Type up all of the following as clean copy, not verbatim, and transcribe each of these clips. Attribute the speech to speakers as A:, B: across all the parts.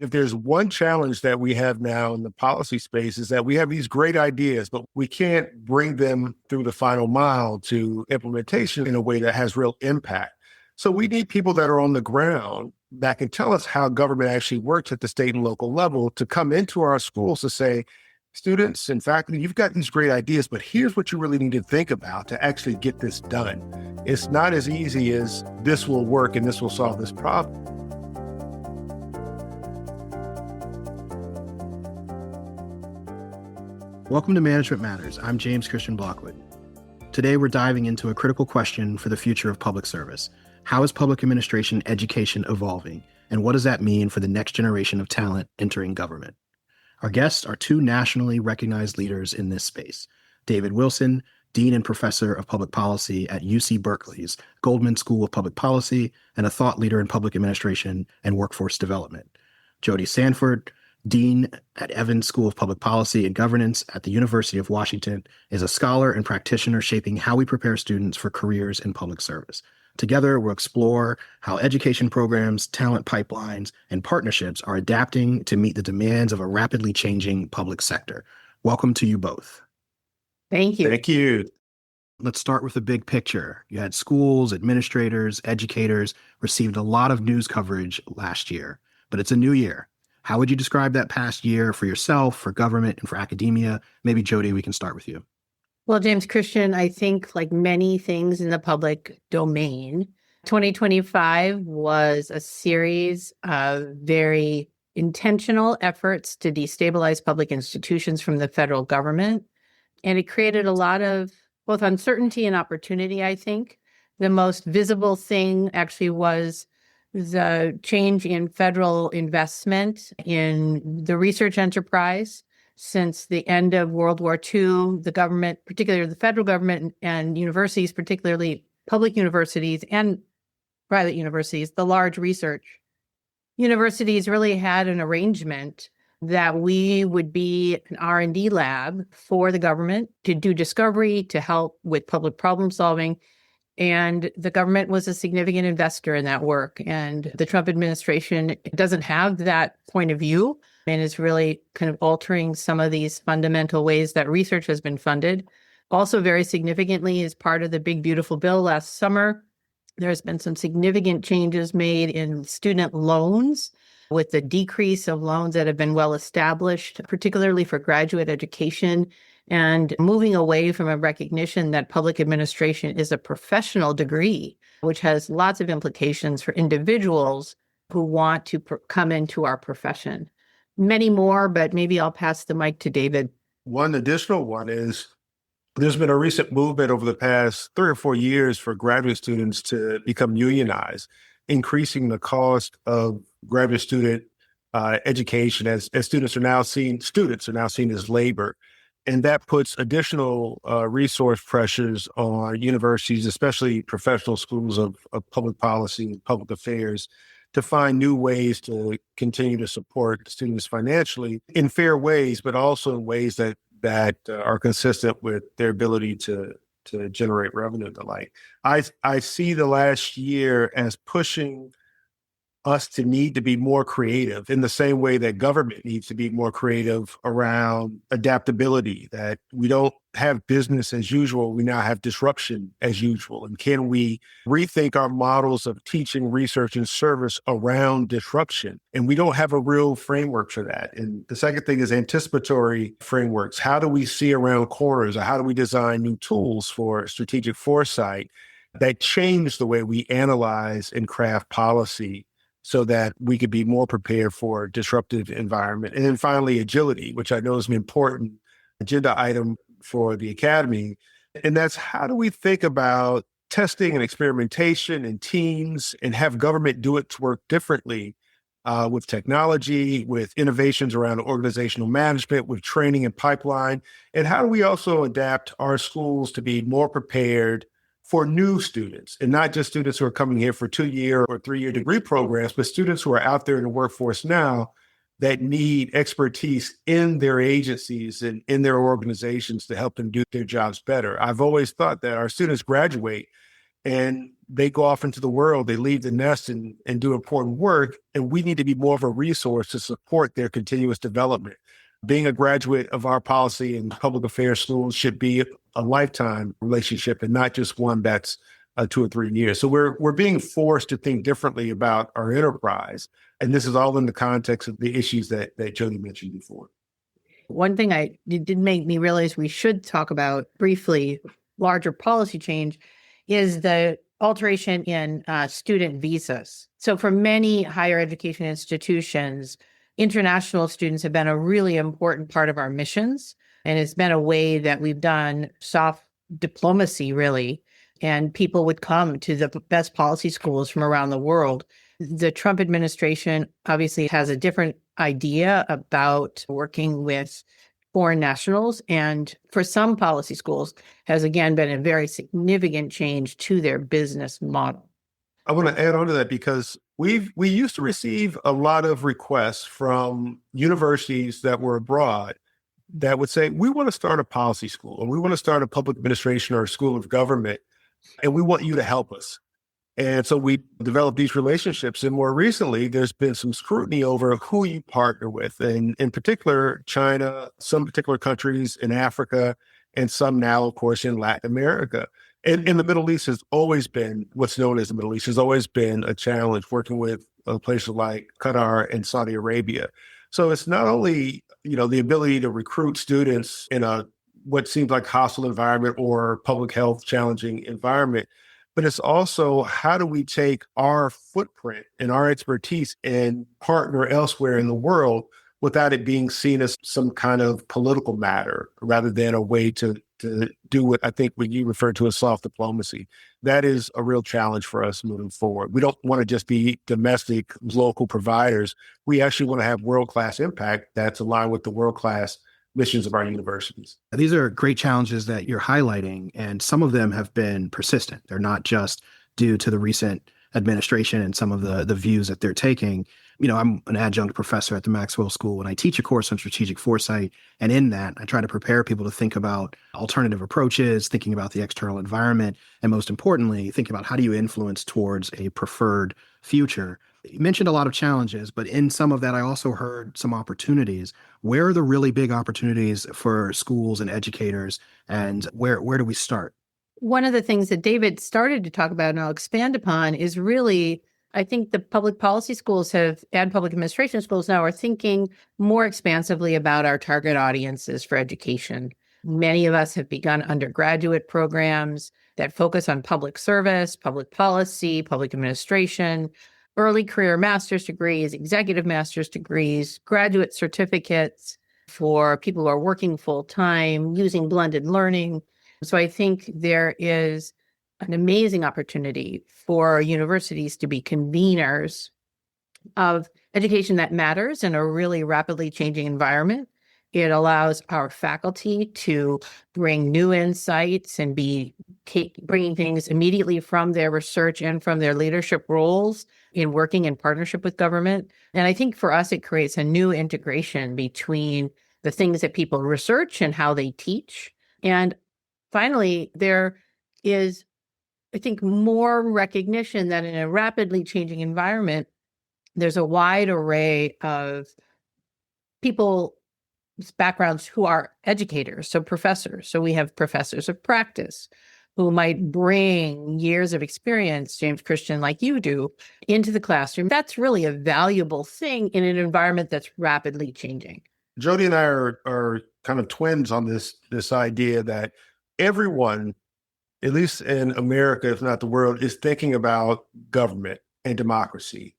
A: If there's one challenge that we have now in the policy space is that we have these great ideas, but we can't bring them through the final mile to implementation in a way that has real impact. So we need people that are on the ground that can tell us how government actually works at the state and local level to come into our schools to say, students and faculty, you've got these great ideas, but here's what you really need to think about to actually get this done. It's not as easy as this will work and this will solve this problem.
B: Welcome to Management Matters. I'm James Christian Blockwood. Today, we're diving into a critical question for the future of public service. How is public administration education evolving? And what does that mean for the next generation of talent entering government? Our guests are two nationally recognized leaders in this space. David Wilson, Dean and Professor of Public Policy at UC Berkeley's Goldman School of Public Policy and a thought leader in public administration and workforce development. Jodi Sandfort, Dean at Evans School of Public Policy and Governance at the University of Washington, is a scholar and practitioner shaping how we prepare students for careers in public service. Together, we'll explore how education programs, talent pipelines, and partnerships are adapting to meet the demands of a rapidly changing public sector. Welcome to you both.
C: Thank you.
A: Thank you.
B: Let's start with the big picture. You had schools, administrators, educators received a lot of news coverage last year, but it's a new year. How would you describe that past year for yourself, for government, and for academia? Maybe, Jodi, we can start with you.
C: Well, James Christian, I think like many things in the public domain, 2025 was a series of very intentional efforts to destabilize public institutions from the federal government. And it created a lot of both uncertainty and opportunity, I think. The most visible thing actually was the change in federal investment in the research enterprise. Since the end of World War II, the government, particularly the federal government and universities, particularly public universities and private universities, the large research universities really had an arrangement that we would be an R&D lab for the government to do discovery, to help with public problem solving. And the government was a significant investor in that work. And the Trump administration doesn't have that point of view and is really kind of altering some of these fundamental ways that research has been funded. Also, very significantly, as part of the Big Beautiful Bill last summer, there's been some significant changes made in student loans with the decrease of loans that have been well established, particularly for graduate education, and moving away from a recognition that public administration is a professional degree, which has lots of implications for individuals who want to come into our profession. Many more, but maybe I'll pass the mic to David.
A: One additional one is there's been a recent movement over the past 3 or 4 years for graduate students to become unionized, increasing the cost of graduate student education as students are now seen as labor. And that puts additional resource pressures on universities, especially professional schools of public policy and public affairs, to find new ways to continue to support students financially in fair ways, but also in ways that are consistent with their ability to generate revenue and the like. I see the last year as pushing us to need to be more creative in the same way that government needs to be more creative around adaptability, that we don't have business as usual, we now have disruption as usual. And can we rethink our models of teaching, research, and service around disruption? And we don't have a real framework for that. And the second thing is anticipatory frameworks. How do we see around corners, or how do we design new tools for strategic foresight that change the way we analyze and craft policy so that we could be more prepared for a disruptive environment? And then finally, agility, which I know is an important agenda item for the academy. And that's, how do we think about testing and experimentation and teams and have government do its work differently with technology, with innovations around organizational management, with training and pipeline? And how do we also adapt our schools to be more prepared for new students, and not just students who are coming here for 2-year or 3-year degree programs, but students who are out there in the workforce now that need expertise in their agencies and in their organizations to help them do their jobs better. I've always thought that our students graduate and they go off into the world, they leave the nest and do important work. And we need to be more of a resource to support their continuous development. Being a graduate of our policy and public affairs schools should be a lifetime relationship and not just one that's 2 or 3 years. So we're being forced to think differently about our enterprise. And this is all in the context of the issues that Jodi mentioned before.
C: One thing it did make me realize we should talk about briefly, larger policy change, is the alteration in student visas. So for many higher education institutions, international students have been a really important part of our missions. And it's been a way that we've done soft diplomacy, really. And people would come to the best policy schools from around the world. The Trump administration obviously has a different idea about working with foreign nationals. And for some policy schools has, again, been a very significant change to their business model.
A: I want to add on to that because we used to receive a lot of requests from universities that were abroad that would say, we want to start a policy school, or we want to start a public administration or a school of government, and we want you to help us. And so we developed these relationships. And more recently, there's been some scrutiny over who you partner with. And in particular, China, some particular countries in Africa, and some now, of course, in Latin America. And in the Middle East has always been, what's known as the Middle East has always been a challenge, working with places like Qatar and Saudi Arabia. So it's not only, the ability to recruit students in a what seems like hostile environment or public health challenging environment, but it's also how do we take our footprint and our expertise and partner elsewhere in the world without it being seen as some kind of political matter rather than a way to do what I think what you refer to as soft diplomacy. That is a real challenge for us moving forward. We don't want to just be domestic, local providers. We actually want to have world-class impact that's aligned with the world-class missions of our universities.
B: These are great challenges that you're highlighting, and some of them have been persistent. They're not just due to the recent administration and some of the views that they're taking. I'm an adjunct professor at the Maxwell School, and I teach a course on strategic foresight. And in that, I try to prepare people to think about alternative approaches, thinking about the external environment, and most importantly, think about how do you influence towards a preferred future. You mentioned a lot of challenges, but in some of that, I also heard some opportunities. Where are the really big opportunities for schools and educators, and where do we start?
C: One of the things that David started to talk about, and I'll expand upon, is really, I think the public policy schools and public administration schools now are thinking more expansively about our target audiences for education. Many of us have begun undergraduate programs that focus on public service, public policy, public administration, early career master's degrees, executive master's degrees, graduate certificates for people who are working full time, using blended learning. So I think there is an amazing opportunity for universities to be conveners of education that matters in a really rapidly changing environment. It allows our faculty to bring new insights and bringing things immediately from their research and from their leadership roles in working in partnership with government. And I think for us, it creates a new integration between the things that people research and how they teach. And finally, there is, I think, more recognition that in a rapidly changing environment, there's a wide array of people's backgrounds who are educators, so professors. So we have professors of practice who might bring years of experience, James Christian, like you do, into the classroom. That's really a valuable thing in an environment that's rapidly changing.
A: Jodi and I are kind of twins on this idea that everyone, at least in America, if not the world, is thinking about government and democracy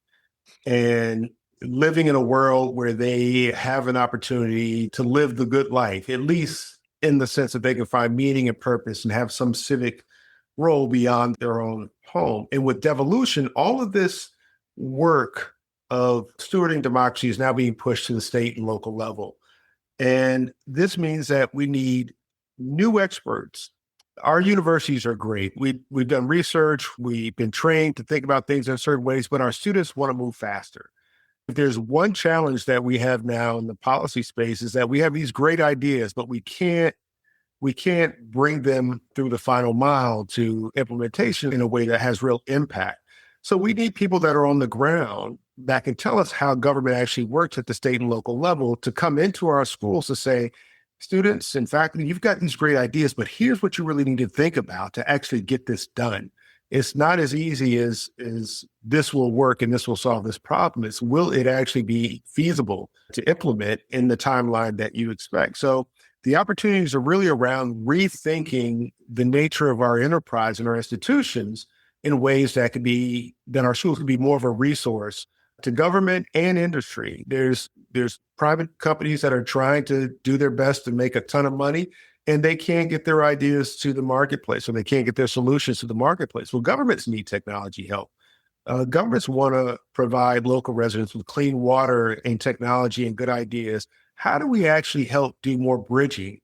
A: and living in a world where they have an opportunity to live the good life, at least in the sense that they can find meaning and purpose and have some civic role beyond their own home. And with devolution, all of this work of stewarding democracy is now being pushed to the state and local level. And this means that we need new experts. Our universities are great. We've done research. We've been trained to think about things in certain ways, but our students want to move faster. If there's one challenge that we have now in the policy space is that we have these great ideas, but we can't we can't bring them through the final mile to implementation in a way that has real impact. So we need people that are on the ground that can tell us how government actually works at the state and local level to come into our schools to say, students and faculty, you've got these great ideas, but here's what you really need to think about to actually get this done. It's not as easy as this will work and this will solve this problem. It's will it actually be feasible to implement in the timeline that you expect? So the opportunities are really around rethinking the nature of our enterprise and our institutions in ways that our schools could be more of a resource to government and industry. There's private companies that are trying to do their best to make a ton of money, and they can't get their ideas to the marketplace, or they can't get their solutions to the marketplace. Well, governments need technology help. Governments want to provide local residents with clean water and technology and good ideas. How do we actually help do more bridging?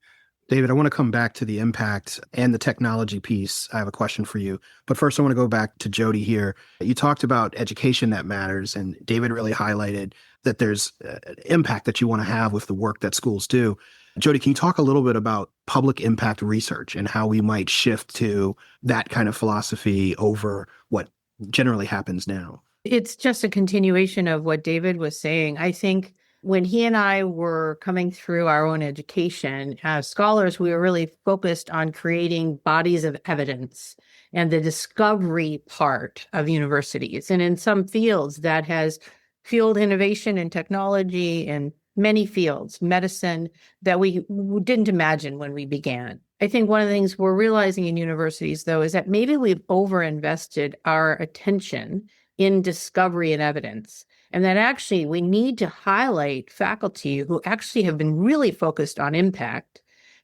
B: David, I want to come back to the impact and the technology piece. I have a question for you. But first, I want to go back to Jodi here. You talked about education that matters, and David really highlighted that there's an impact that you want to have with the work that schools do. Jodi, can you talk a little bit about public impact research and how we might shift to that kind of philosophy over what generally happens now?
C: It's just a continuation of what David was saying. I think when he and I were coming through our own education as scholars, we were really focused on creating bodies of evidence and the discovery part of universities. And in some fields that has fueled innovation and technology in many fields, medicine, that we didn't imagine when we began. I think one of the things we're realizing in universities, though, is that maybe we've overinvested our attention in discovery and evidence. And that actually we need to highlight faculty who actually have been really focused on impact.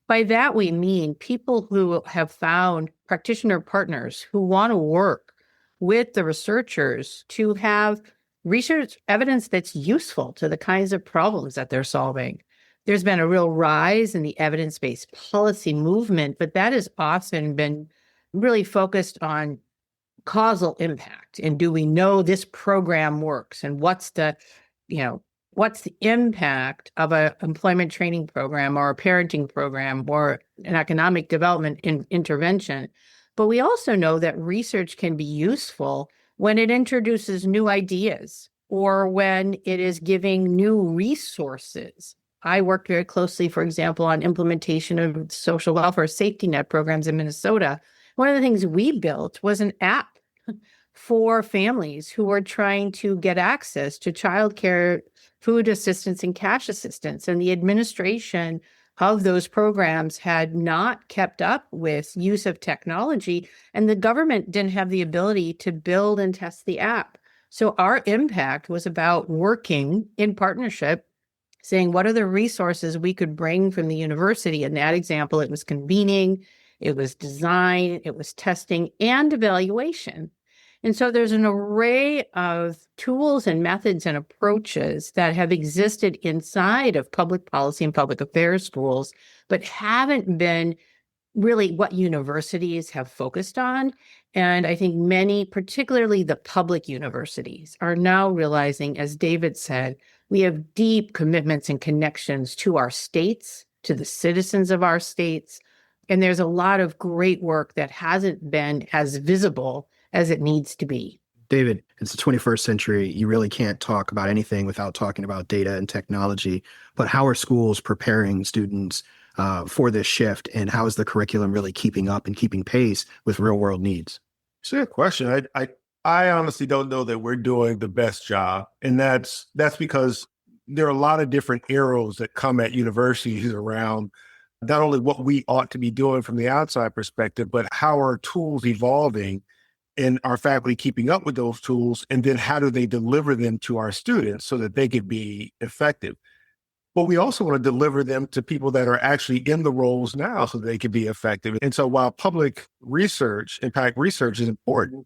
C: By that, we mean people who have found practitioner partners who want to work with the researchers to have research evidence that's useful to the kinds of problems that they're solving. There's been a real rise in the evidence-based policy movement, but that has often been really focused on causal impact. And do we know this program works? And what's the impact of an employment training program or a parenting program or an economic development intervention? But we also know that research can be useful when it introduces new ideas or when it is giving new resources. I worked very closely, for example, on implementation of social welfare safety net programs in Minnesota. One of the things we built was an app for families who were trying to get access to childcare, food assistance, and cash assistance. And the administration of those programs had not kept up with use of technology, and the government didn't have the ability to build and test the app. So our impact was about working in partnership, saying, what are the resources we could bring from the university? In that example, it was convening, it was design, it was testing, and evaluation. And so there's an array of tools and methods and approaches that have existed inside of public policy and public affairs schools, but haven't been really what universities have focused on. And I think many, particularly the public universities, are now realizing, as David said, we have deep commitments and connections to our states, to the citizens of our states. And there's a lot of great work that hasn't been as visible as it needs to be.
B: David, it's the 21st century. You really can't talk about anything without talking about data and technology. But how are schools preparing students for this shift? And how is the curriculum really keeping up and keeping pace with real world needs?
A: It's a good question. I honestly don't know that we're doing the best job. And that's because there are a lot of different arrows that come at universities around not only what we ought to be doing from the outside perspective, but how are tools evolving and our faculty keeping up with those tools, and then how do they deliver them to our students so that they can be effective. But we also want to deliver them to people that are actually in the roles now so they can be effective. And so while public research, impact research is important,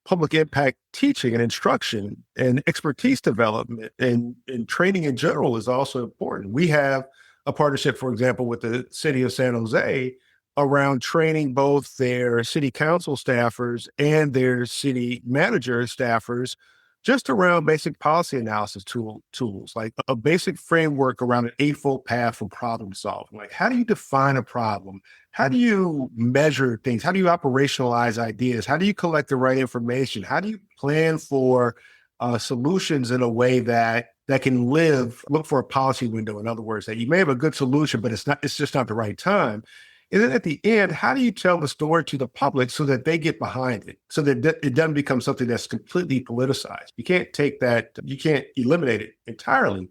A: public impact teaching and instruction and expertise development and training in general is also important. We have a partnership, for example, with the city of San Jose around training both their city council staffers and their city manager staffers just around basic policy analysis tools, like a basic framework around an eightfold path for problem solving. Like, how do you define a problem? How do you measure things? How do you operationalize ideas? How do you collect the right information? How do you plan for solutions in a way that can look for a policy window? In other words, that you may have a good solution, but it's just not the right time. And then at the end, how do you tell the story to the public so that they get behind it, so that it doesn't become something that's completely politicized? You can't eliminate it entirely,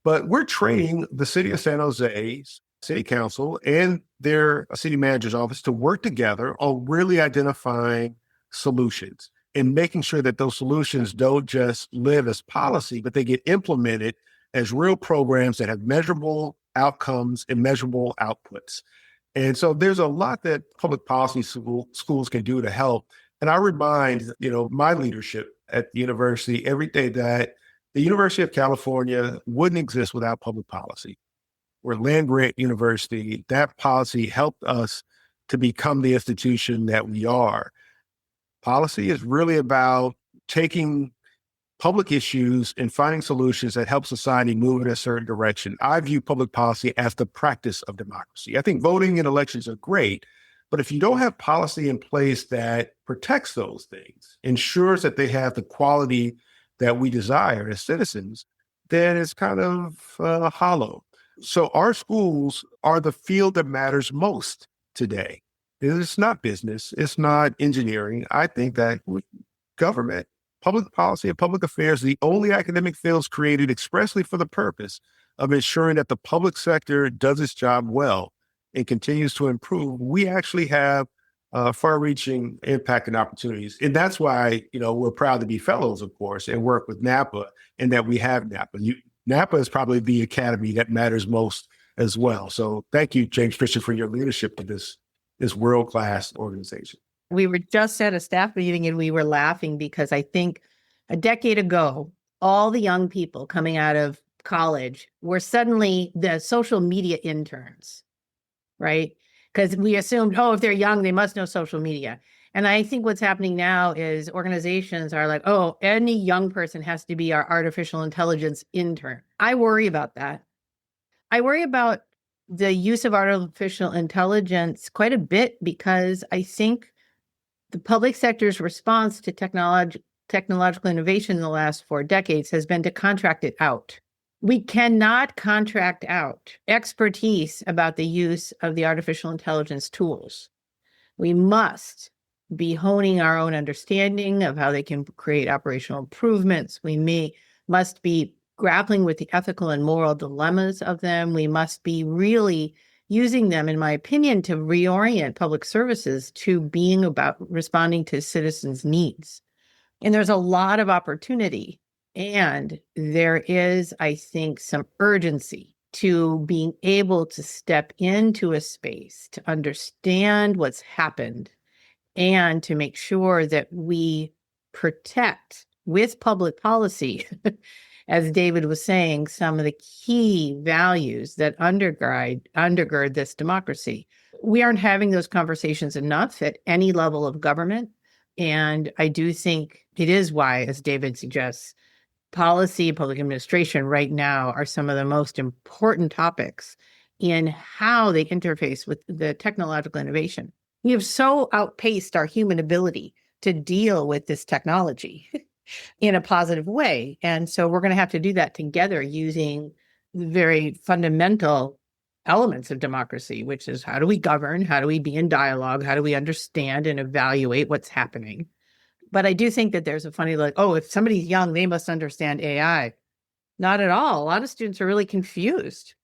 A: but we're training the city of San Jose's city council and their city manager's office to work together on really identifying solutions and making sure that those solutions don't just live as policy, but they get implemented as real programs that have measurable outcomes and measurable outputs. And so there's a lot that public policy schools can do to help. And I remind, my leadership at the university every day that the University of California wouldn't exist without public policy. We're a land-grant university. That policy helped us to become the institution that we are. Policy is really about taking public issues and finding solutions that help society move in a certain direction. I view public policy as the practice of democracy. I think voting and elections are great, but if you don't have policy in place that protects those things, ensures that they have the quality that we desire as citizens, then it's kind of hollow. So our schools are the field that matters most today. It's not business. It's not engineering. I think that government, public policy, and public affairs are the only academic fields created expressly for the purpose of ensuring that the public sector does its job well and continues to improve. We actually have far-reaching impact and opportunities. And that's why, we're proud to be fellows, of course, and work with NAPA, and that we have NAPA. NAPA is probably the academy that matters most as well. So thank you, James Christian, for your leadership of this world-class organization.
C: We were just at a staff meeting and we were laughing because I think a decade ago, all the young people coming out of college were suddenly the social media interns, right? Because we assumed, if they're young, they must know social media. And I think what's happening now is organizations are like, any young person has to be our artificial intelligence intern. I worry about that. I worry about the use of artificial intelligence quite a bit because I think the public sector's response to technological innovation in the last 4 decades has been to contract it out. We cannot contract out expertise about the use of the artificial intelligence tools. We must be honing our own understanding of how they can create operational improvements. We must be grappling with the ethical and moral dilemmas of them. We must be really using them, in my opinion, to reorient public services to being about responding to citizens' needs. And there's a lot of opportunity. And there is, I think, some urgency to being able to step into a space to understand what's happened and to make sure that we protect with public policy, as David was saying, some of the key values that undergird this democracy. We aren't having those conversations enough at any level of government. And I do think it is why, as David suggests, policy and public administration right now are some of the most important topics in how they interface with the technological innovation. We have so outpaced our human ability to deal with this technology in a positive way. And so we're going to have to do that together using very fundamental elements of democracy, which is how do we govern? How do we be in dialogue? How do we understand and evaluate what's happening? But I do think that there's a funny, if somebody's young, they must understand AI. Not at all. A lot of students are really confused.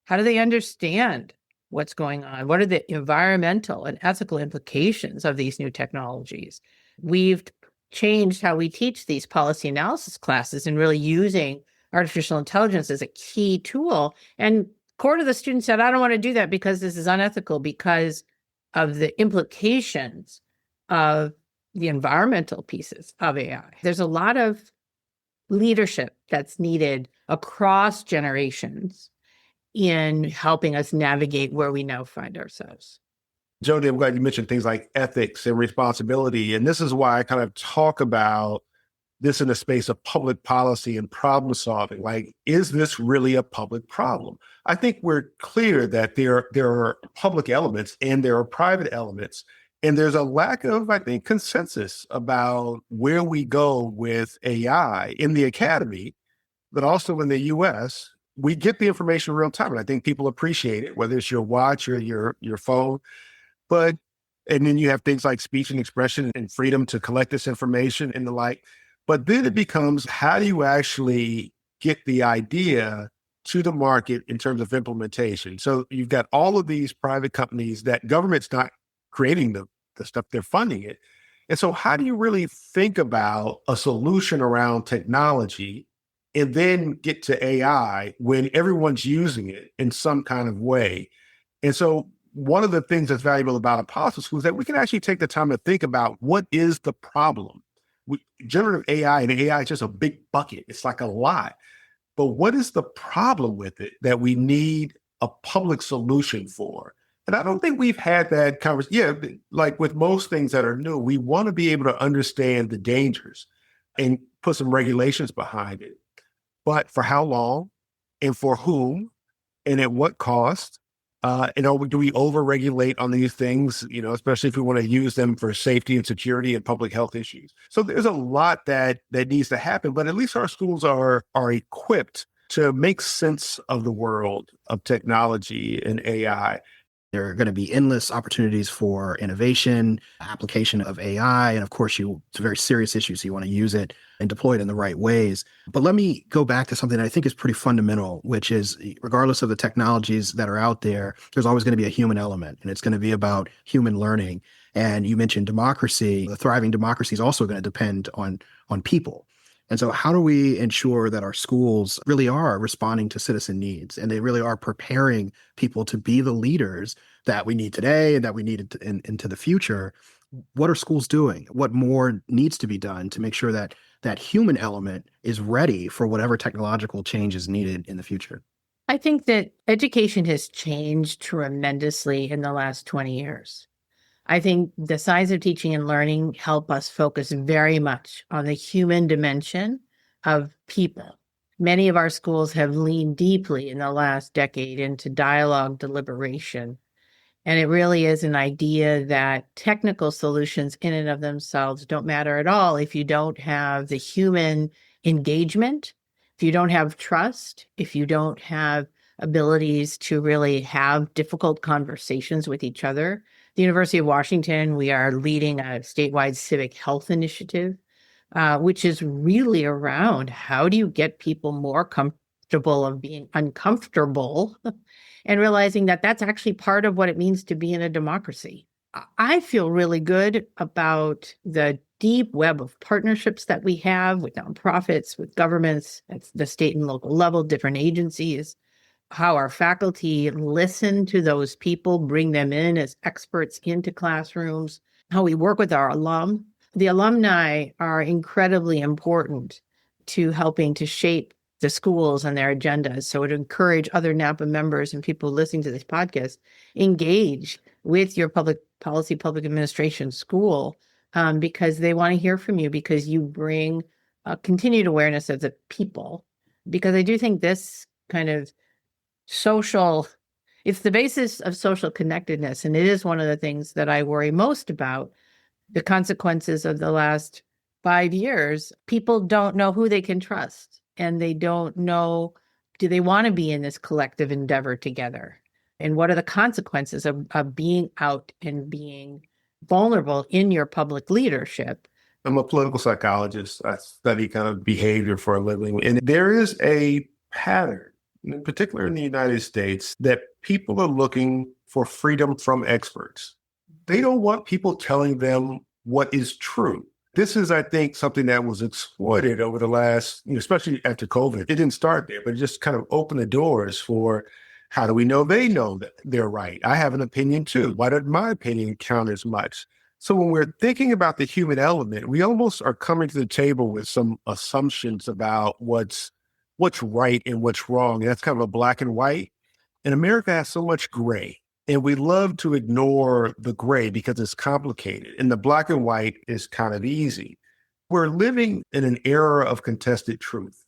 C: How do they understand what's going on? What are the environmental and ethical implications of these new technologies? We've changed how we teach these policy analysis classes and really using artificial intelligence as a key tool. And a quarter of the students said, I don't want to do that because this is unethical because of the implications of the environmental pieces of AI. There's a lot of leadership that's needed across generations in helping us navigate where we now find ourselves.
A: Jodi, I'm glad you mentioned things like ethics and responsibility. And this is why I kind of talk about this in the space of public policy and problem solving. Like, is this really a public problem? I think we're clear that there are public elements and there are private elements. And there's a lack of, I think, consensus about where we go with AI in the academy, but also in the US. We get the information real time. And I think people appreciate it, whether it's your watch or your phone. But, and then you have things like speech and expression and freedom to collect this information and the like. But then it becomes, how do you actually get the idea to the market in terms of implementation? So you've got all of these private companies that government's not creating the stuff, they're funding it. And so how do you really think about a solution around technology and then get to AI when everyone's using it in some kind of way? And so one of the things that's valuable about a policy school is that we can actually take the time to think about what is the problem. Generative AI and AI is just a big bucket. It's like a lot. But what is the problem with it that we need a public solution for? And I don't think we've had that conversation. Yeah, like with most things that are new, we want to be able to understand the dangers and put some regulations behind it. But for how long and for whom and at what cost? Do we over-regulate on these things, especially if we want to use them for safety and security and public health issues? So there's a lot that needs to happen, but at least our schools are equipped to make sense of the world of technology and AI.
B: There are going to be endless opportunities for innovation, application of AI, and of course, it's a very serious issue, so you want to use it and deploy it in the right ways. But let me go back to something that I think is pretty fundamental, which is regardless of the technologies that are out there, there's always going to be a human element, and it's going to be about human learning. And you mentioned democracy. A thriving democracy is also going to depend on people. And so how do we ensure that our schools really are responding to citizen needs and they really are preparing people to be the leaders that we need today and that we need into the future? What are schools doing? What more needs to be done to make sure that that human element is ready for whatever technological change is needed in the future?
C: I think that education has changed tremendously in the last 20 years. I think the science of teaching and learning help us focus very much on the human dimension of people. Many of our schools have leaned deeply in the last decade into dialogue, deliberation. And it really is an idea that technical solutions in and of themselves don't matter at all if you don't have the human engagement, if you don't have trust, if you don't have abilities to really have difficult conversations with each other. The University of Washington, we are leading a statewide civic health initiative, which is really around how do you get people more comfortable of being uncomfortable and realizing that that's actually part of what it means to be in a democracy. I feel really good about the deep web of partnerships that we have with nonprofits, with governments at the state and local level, different agencies, how our faculty listen to those people, bring them in as experts into classrooms, how we work with our alum. The alumni are incredibly important to helping to shape the schools and their agendas. So to encourage other NAPA members and people listening to this podcast, engage with your public policy, public administration school, because they want to hear from you, because you bring continued awareness of the people. Because I do think this kind of it's the basis of social connectedness. And it is one of the things that I worry most about, the consequences of the last 5 years. People don't know who they can trust, and they don't know, do they want to be in this collective endeavor together? And what are the consequences of being out and being vulnerable in your public leadership?
A: I'm a political psychologist. I study kind of behavior for a living. And there is a pattern, in particular in the United States, that people are looking for freedom from experts. They don't want people telling them what is true. This is, I think, something that was exploited over the last, especially after COVID. It didn't start there, but it just kind of opened the doors for, how do we know they know that they're right? I have an opinion too. Why doesn't my opinion count as much? So when we're thinking about the human element, we almost are coming to the table with some assumptions about what's right and what's wrong. And that's kind of a black and white. And America has so much gray. And we love to ignore the gray because it's complicated. And the black and white is kind of easy. We're living in an era of contested truth.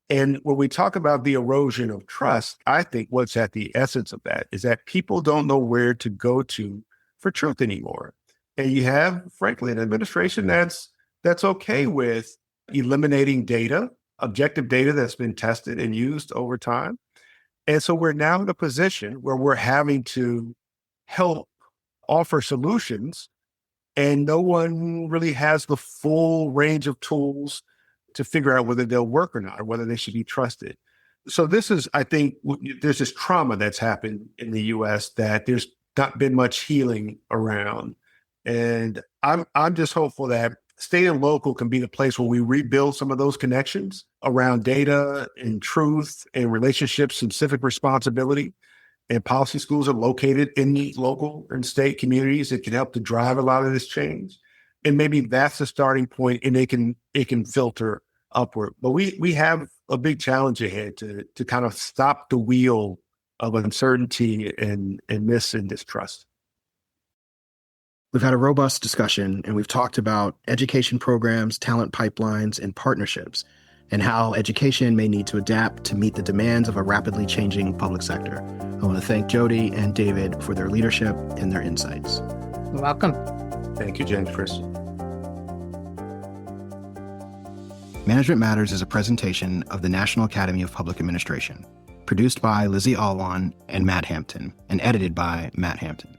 A: And when we talk about the erosion of trust, I think what's at the essence of that is that people don't know where to go to for truth anymore. And you have, frankly, an administration that's okay with eliminating data, objective data that's been tested and used over time. And so we're now in a position where we're having to help offer solutions, and no one really has the full range of tools to figure out whether they'll work or not, or whether they should be trusted. So this is, I think, there's this trauma that's happened in the US that there's not been much healing around. And I'm just hopeful that state and local can be the place where we rebuild some of those connections around data and truth and relationships and civic responsibility. And policy schools are located in the local and state communities that can help to drive a lot of this change. And maybe that's the starting point, and it can filter upward. But we have a big challenge ahead to kind of stop the wheel of uncertainty and miss and distrust.
B: We've had a robust discussion, and we've talked about education programs, talent pipelines, and partnerships, and how education may need to adapt to meet the demands of a rapidly changing public sector. I want to thank Jodi and David for their leadership and their insights.
C: You're welcome.
A: Thank you, James Chris.
B: Management Matters is a presentation of the National Academy of Public Administration, produced by Lizzie Alwan and Matt Hampton, and edited by Matt Hampton.